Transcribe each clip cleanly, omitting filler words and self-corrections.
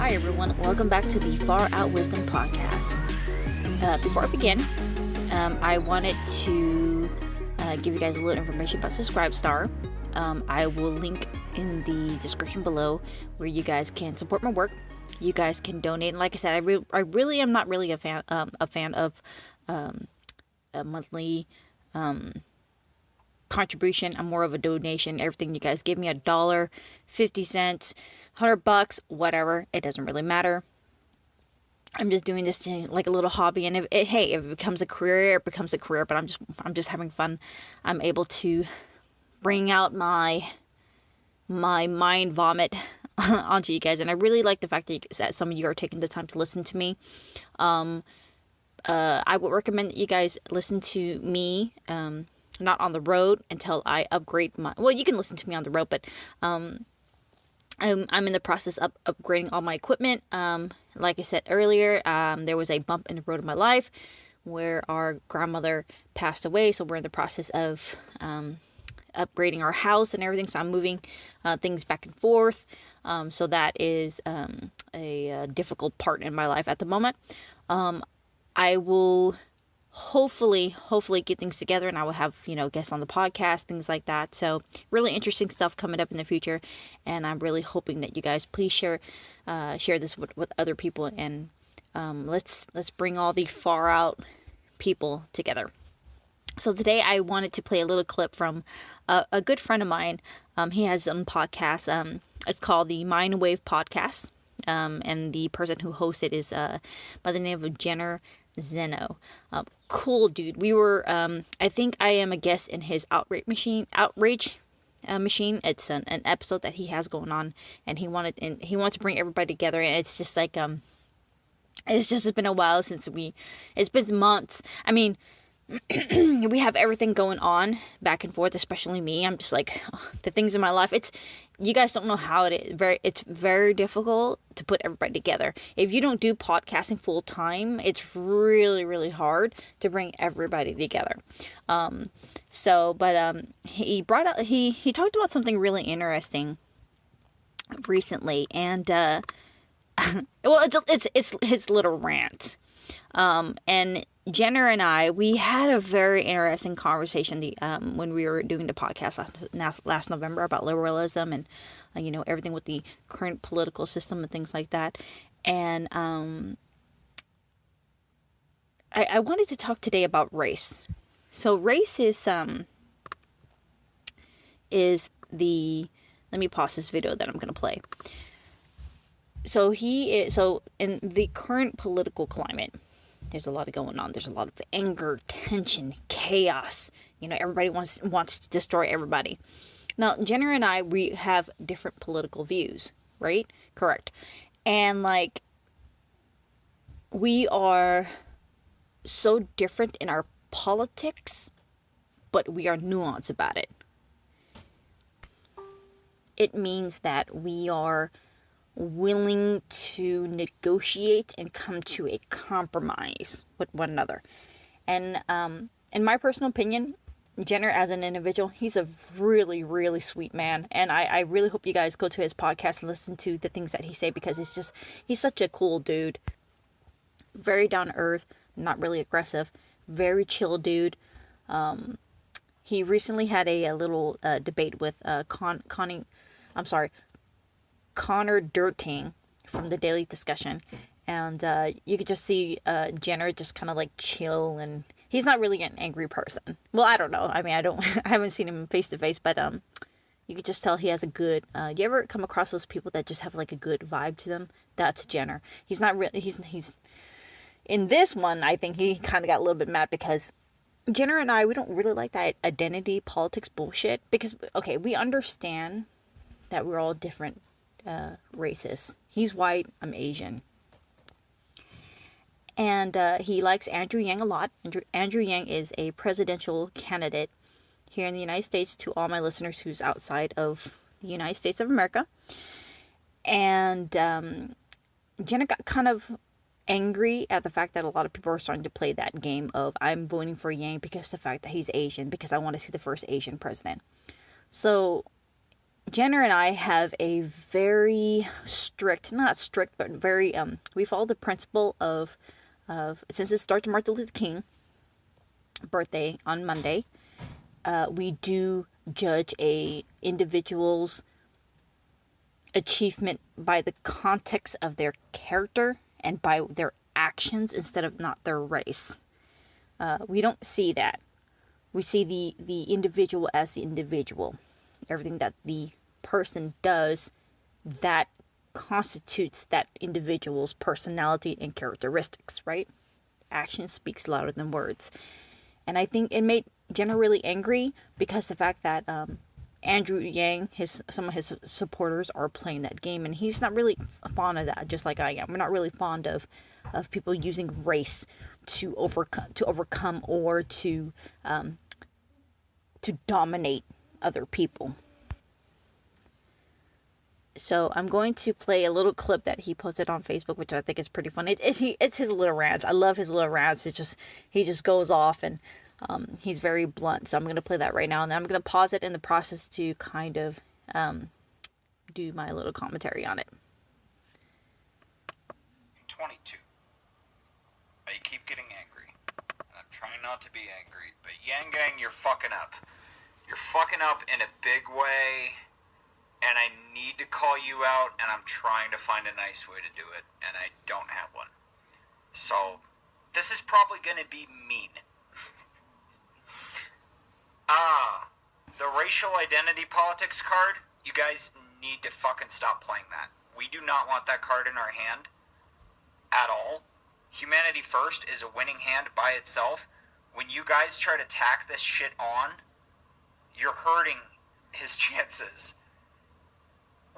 Hi everyone, welcome back to the Far Out Wisdom Podcast. Before I begin, I wanted to give you guys a little information about Subscribestar. I will link in the description below where you guys can support my work. You guys can donate, and like I said, I really am not really a fan of a monthly contribution. I'm more of a donation. Everything you guys give me, $1, 50 cents, $100, whatever, it doesn't really matter. I'm just doing this like a little hobby, and if it becomes a career, it becomes a career. But I'm just having fun. I'm able to bring out my mind vomit onto you guys, and I really like the fact that some of you are taking the time to listen to me. I would recommend that you guys listen to me. Not on the road until I upgrade my. Well, you can listen to me on the road, but I'm in the process of upgrading all my equipment. Like I said earlier, there was a bump in the road of my life where our grandmother passed away, so we're in the process of upgrading our house and everything. So I'm moving things back and forth. So that is a difficult part in my life at the moment. I will hopefully get things together, and I will have guests on the podcast, things like that. So really interesting stuff coming up in the future, and I'm really hoping that you guys please share this with other people, and let's bring all the far out people together. So today I wanted to play a little clip from a good friend of mine. He has his own podcast. It's called the Mind Wave Podcast, and the person who hosts it is by the name of Jenner Zeno. Cool dude. We were I think I am a guest in his outrage machine. It's an episode that he has going on, and he wants to bring everybody together, and it's just like it's been a while since it's been months. I mean, we have everything going on back and forth, especially me. I'm just like, the things in my life, you guys don't know how it's very difficult to put everybody together. If you don't do podcasting full time, it's really, really hard to bring everybody together. He brought up, he talked about something really interesting recently, and well, it's his little rant. And Jenner and I, we had a very interesting conversation when we were doing the podcast last November about liberalism and everything with the current political system and things like that. And I wanted to talk today about race. So race is let me pause this video that I'm going to play. So in the current political climate, there's a lot going on. There's a lot of anger, tension, chaos. Everybody wants to destroy everybody. Now, Jenner and I, we have different political views, right? Correct. And we are so different in our politics, but we are nuanced about it. It means that we are willing to negotiate and come to a compromise with one another. And in my personal opinion, Jenner as an individual, he's a really, really sweet man. And I really hope you guys go to his podcast and listen to the things that he say, because he's such a cool dude. Very down to earth, not really aggressive, very chill dude. He recently had a little debate with Connor Dirting from the Daily Discussion, and you could just see Jenner just kind of chill, and he's not really an angry person. Well, I don't know. I mean, I haven't seen him face to face, but you could just tell he has a good. You ever come across those people that just have a good vibe to them? That's Jenner. He's not really. He's in this one. I think he kind of got a little bit mad because Jenner and I, we don't really like that identity politics bullshit, because okay, we understand that we're all different races. He's white, I'm Asian. And he likes Andrew Yang a lot. Andrew Yang is a presidential candidate here in the United States, to all my listeners who's outside of the United States of America. And Jenna got kind of angry at the fact that a lot of people are starting to play that game of, I'm voting for Yang because of the fact that he's Asian, because I want to see the first Asian president. So Jenner and I have a very strict, not strict, but very, we follow the principle of, since it's Dr. Martin Luther King birthday on Monday, we do judge a individual's achievement by the context of their character and by their actions instead of not their race. We don't see that. We see the individual as the individual. Everything that the person does, that constitutes that individual's personality and characteristics, right? Action speaks louder than words. And I think it made Jenna really angry because the fact that Andrew Yang, some of his supporters are playing that game, and he's not really fond of that, just like I am. We're not really fond of people using race to overcome or to dominate other people. So I'm going to play a little clip that he posted on Facebook, which I think is pretty fun. It's his little rants. I love his little rants. He just goes off, and he's very blunt. So I'm going to play that right now, and then I'm going to pause it in the process to kind of do my little commentary on it. 22. I keep getting angry. I'm trying not to be angry, but Yang Gang, you're fucking up. You're fucking up in a big way. And I need to call you out, and I'm trying to find a nice way to do it, and I don't have one. So, this is probably going to be mean. The racial identity politics card, you guys need to fucking stop playing that. We do not want that card in our hand at all. Humanity First is a winning hand by itself. When you guys try to tack this shit on, you're hurting his chances.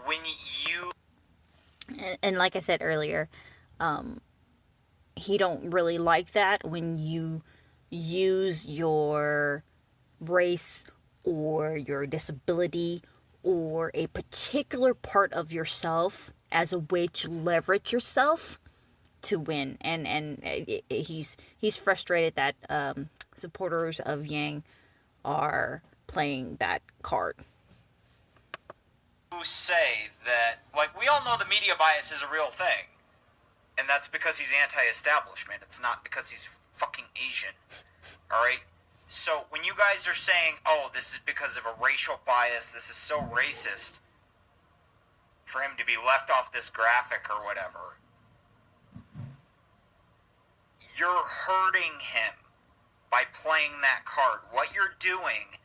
When you... And like I said earlier, he don't really like that when you use your race or your disability or a particular part of yourself as a way to leverage yourself to win. And he's frustrated that supporters of Yang are playing that card. Who say that, like, we all know the media bias is a real thing, and that's because he's anti-establishment. It's not because he's fucking Asian. Alright? So when you guys are saying, oh, this is because of a racial bias, this is so racist for him to be left off this graphic or whatever, you're hurting him by playing that card. What you're doing,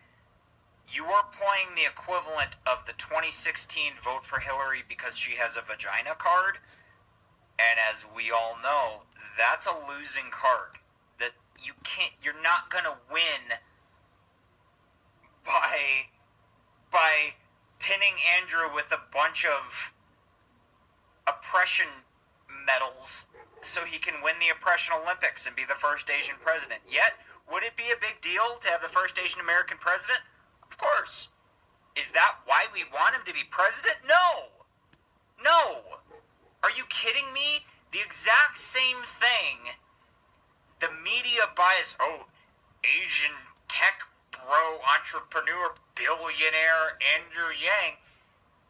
you are playing the equivalent of the 2016 vote for Hillary because she has a vagina card. And as we all know, that's a losing card. That you're not gonna win by pinning Andrew with a bunch of oppression medals so he can win the Oppression Olympics and be the first Asian president. Yet, would it be a big deal to have the first Asian American president? Of course. Is that why we want him to be president? No! No! Are you kidding me? The exact same thing. The media bias, oh, Asian tech bro, entrepreneur, billionaire, Andrew Yang.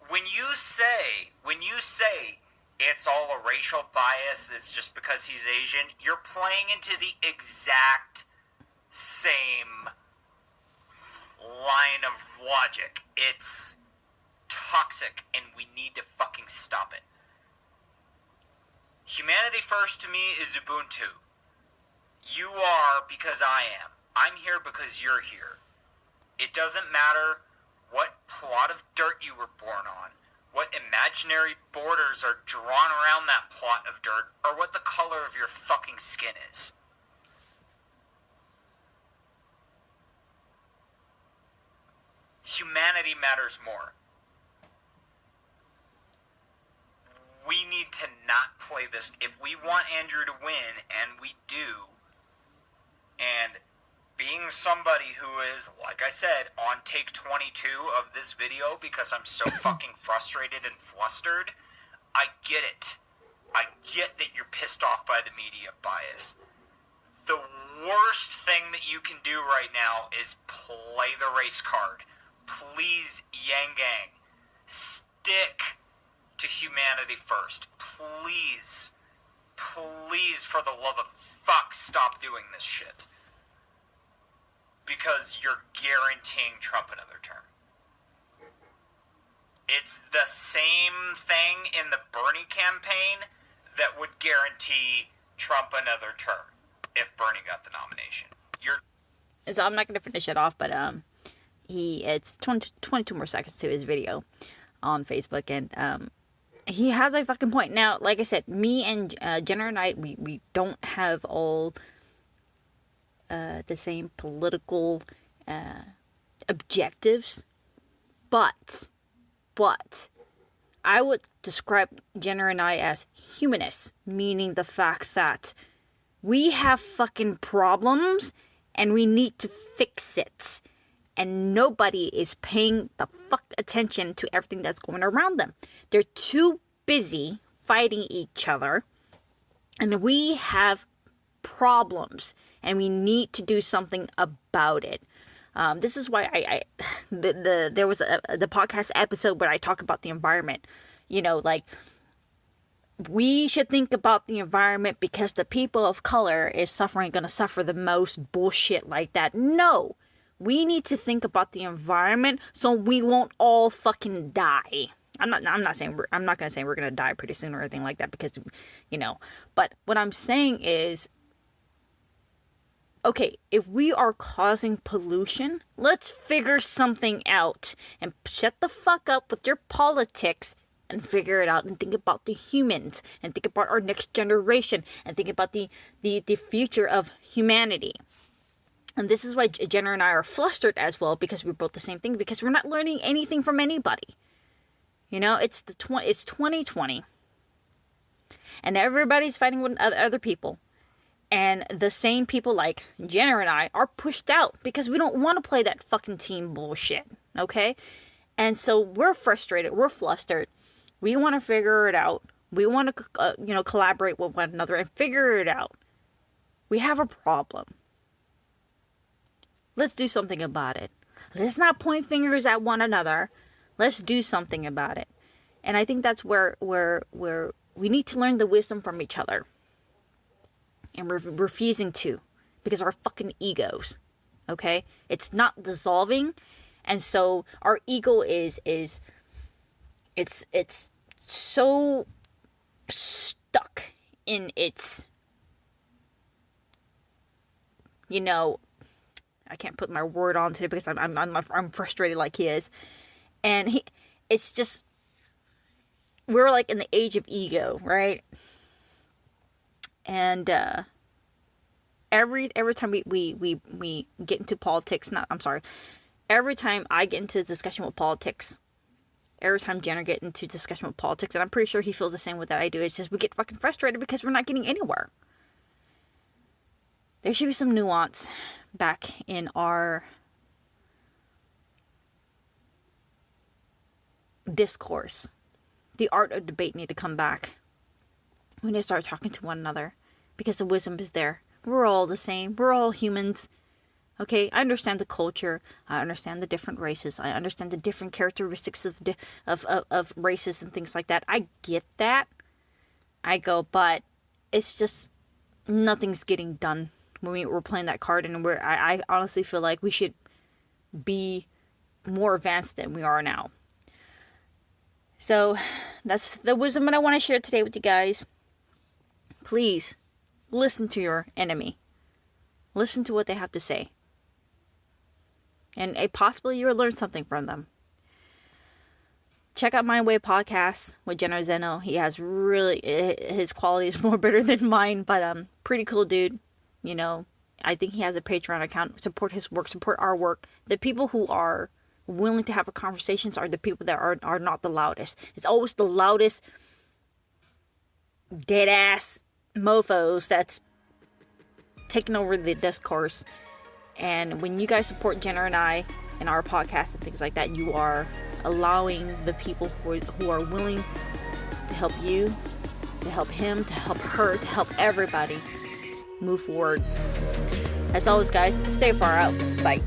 When you say it's all a racial bias, it's just because he's Asian, you're playing into the exact same line of logic. It's toxic, and we need to fucking stop it. Humanity First to me is Ubuntu. You are because I am. I'm here because you're here. It doesn't matter what plot of dirt you were born on, what imaginary borders are drawn around that plot of dirt, or what the color of your fucking skin is. Humanity matters more. We need to not play this. If we want Andrew to win, and we do, and being somebody who is, like I said, on take 22 of this video because I'm so fucking frustrated and flustered, I get it. I get that you're pissed off by the media bias. The worst thing that you can do right now is play the race card. Please, Yang Gang, stick to humanity first. Please, please, for the love of fuck, stop doing this shit. Because you're guaranteeing Trump another term. It's the same thing in the Bernie campaign that would guarantee Trump another term if Bernie got the nomination. So I'm not going to finish it off, but it's 22 more seconds to his video on Facebook, and he has a fucking point. Now, like I said, me and Jenner and I, we don't have all the same political objectives, but I would describe Jenner and I as humanists, meaning the fact that we have fucking problems and we need to fix it. And nobody is paying the fuck attention to everything that's going around them. They're too busy fighting each other. And we have problems. And we need to do something about it. This is why there was the podcast episode where I talk about the environment. You know, like, we should think about the environment because the people of color is going to suffer the most bullshit like that. No. We need to think about the environment so we won't all fucking die. I'm not going to say we're going to die pretty soon or anything like that because, you know, but what I'm saying is, okay, if we are causing pollution, let's figure something out and shut the fuck up with your politics and figure it out and think about the humans and think about our next generation and think about the future of humanity. And this is why Jenner and I are flustered as well, because we wrote the same thing, because we're not learning anything from anybody. You know, it's 2020. And everybody's fighting with other people. And the same people like Jenner and I are pushed out because we don't want to play that fucking team bullshit. Okay? And so we're frustrated. We're flustered. We want to figure it out. We want to, collaborate with one another and figure it out. We have a problem. Let's do something about it. Let's not point fingers at one another. Let's do something about it. And I think that's where we need to learn the wisdom from each other. And we're refusing to. Because our fucking egos. Okay? It's not dissolving. And so our ego is it's so stuck in its, I can't put my word on to it because I'm frustrated like he is. And it's just, we're like in the age of ego, right? And every time we get into politics, every time I get into discussion with politics, every time Jenner get into discussion with politics, and I'm pretty sure he feels the same way that I do, it's just we get fucking frustrated because we're not getting anywhere. There should be some nuance back in our discourse. The art of debate need to come back. We need to start talking to one another because the wisdom is there. We're all the same. We're all humans. Okay, I understand the culture. I understand the different races. I understand the different characteristics of races and things like that. I get that. But it's just nothing's getting done when we're playing that card, and I honestly feel like we should be more advanced than we are now. So that's the wisdom that I want to share today with you guys. Please listen to your enemy. Listen to what they have to say. And possibly you'll learn something from them. Check out Mind Wave Podcast with Jenner Zeno. He has his quality is more better than mine, but pretty cool dude. I think he has a Patreon account. Support his work, support our work. The people who are willing to have conversations are the people that are not the loudest. It's always the loudest, dead ass mofos that's taking over the discourse. And when you guys support Jenner and I in our podcast and things like that, you are allowing the people who are willing to help you, to help him, to help her, to help everybody move forward. As always, guys, stay far out. Bye.